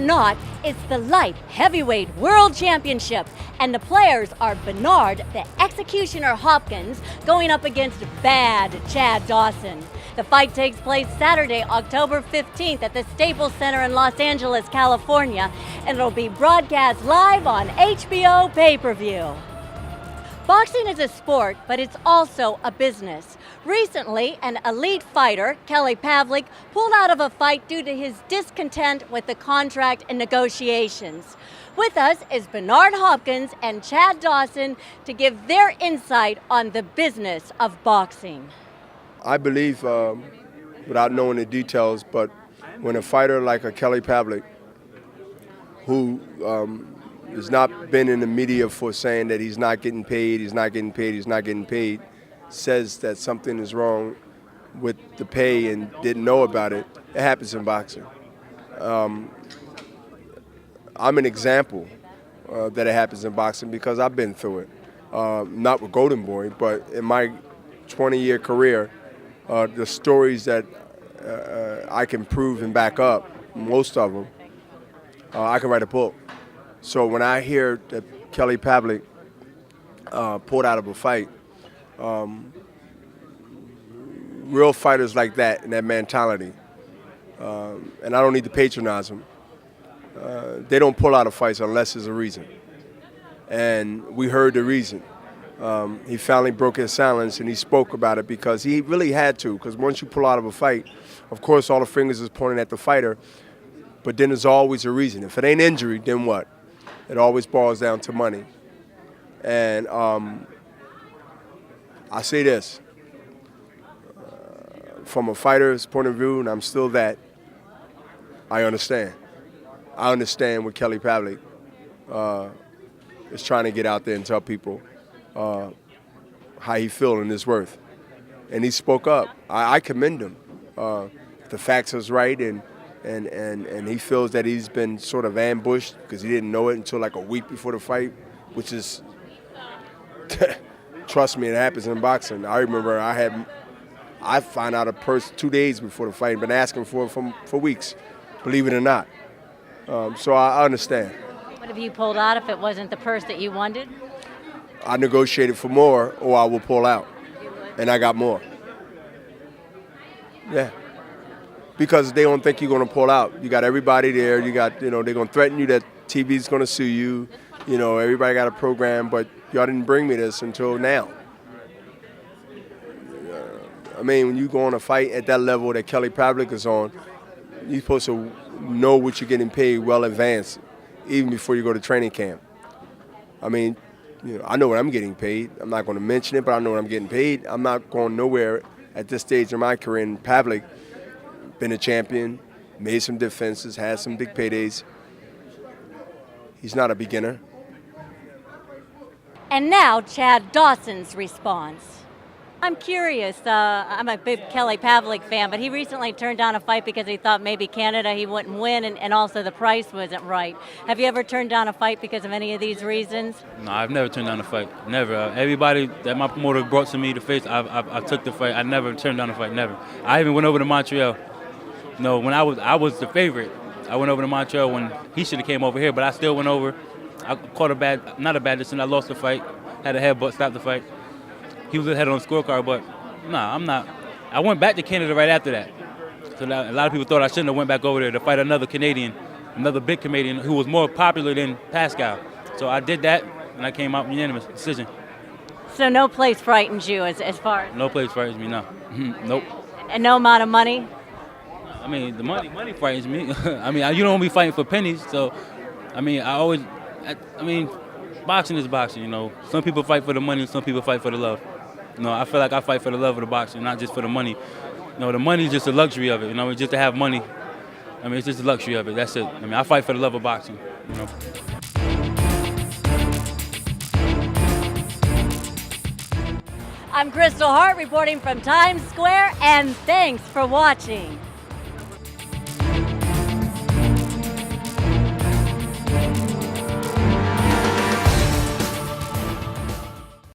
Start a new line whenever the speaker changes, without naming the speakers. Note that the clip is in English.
not, it's the light heavyweight world championship, and the players are Bernard, the executioner Hopkins, going up against bad Chad Dawson. The fight takes place Saturday, October 15th at the Staples Center in Los Angeles, California, and it'll be broadcast live on HBO pay-per-view. Boxing is a sport, but it's also a business. Recently, an elite fighter, Kelly Pavlik, pulled out of a fight due to his discontent with the contract and negotiations. With us is Bernard Hopkins and Chad Dawson to give their insight on the business of boxing.
I believe, without knowing the details, but when a fighter like a Kelly Pavlik, who has not been in the media for saying that he's not getting paid, says that something is wrong with the pay and didn't know about it, it happens in boxing. I'm an example that it happens in boxing because I've been through it. Not with Golden Boy, but in my 20-year career, the stories that I can prove and back up, most of them, I can write a book. So when I hear that Kelly Pavlik pulled out of a fight, real fighters like that and that mentality, and I don't need to patronize them, they don't pull out of fights unless there's a reason. And we heard the reason. He finally broke his silence and he spoke about it because he really had to, because once you pull out of a fight, of course all the fingers is pointing at the fighter, but then there's always a reason. If it ain't injury, then what? It always boils down to money. And I say this, from a fighter's point of view, and I'm still that, I understand. I understand what Kelly Pavlik is trying to get out there and tell people how he feels and his worth. And he spoke up. I commend him. The facts is right, and he feels that he's been sort of ambushed because he didn't know it until like a week before the fight, which is, trust me, it happens in boxing. I remember I found out a purse 2 days before the fight, been asking for it for weeks, believe it or not. So I understand.
What if you pulled out if it wasn't the purse that you wanted?
I negotiated for more, or I will pull out, and I got more. Yeah. Because they don't think you're going to pull out. You got everybody there. You got, they're going to threaten you that TV's going to sue you. Everybody got a program, but y'all didn't bring me this until now. I mean, when you go on a fight at that level that Kelly Pavlik is on, you're supposed to know what you're getting paid well in advance, even before you go to training camp. I mean, I know what I'm getting paid. I'm not going to mention it, but I know what I'm getting paid. I'm not going nowhere at this stage of my career. And Pavlik, been a champion, made some defenses, had some big paydays. He's not a beginner.
And now Chad Dawson's response. I'm curious, I'm a big Kelly Pavlik fan, but he recently turned down a fight because he thought maybe Canada he wouldn't win, and also the price wasn't right. Have you ever turned down a fight because of any of these reasons?
No, I've never turned down a fight, never. Everybody that my promoter brought to me to face, I took the fight. I never turned down a fight, never. I even went over to Montreal. No, when I was the favorite, I went over to Montreal when he should have came over here, but I still went over. I caught not a bad decision. I lost the fight, had a headbutt, stopped the fight. He was ahead on the scorecard, but nah, I'm not. I went back to Canada right after that. So a lot of people thought I shouldn't have went back over there to fight another Canadian, another big Canadian who was more popular than Pascal. So I did that, and I came out unanimous decision.
So no place frightens you as far as?
No place frightens me, no. Nope.
And no amount of money?
I mean, the money frightens me. I mean, you don't be fighting for pennies, so, I mean, boxing is boxing, Some people fight for the money, some people fight for the love. I feel like I fight for the love of the boxing, not just for the money. The money is just a luxury of it, just to have money. I mean, it's just a luxury of it, that's it. I mean, I fight for the love of boxing,
I'm Kristal Hart reporting from Times Square, and thanks for watching.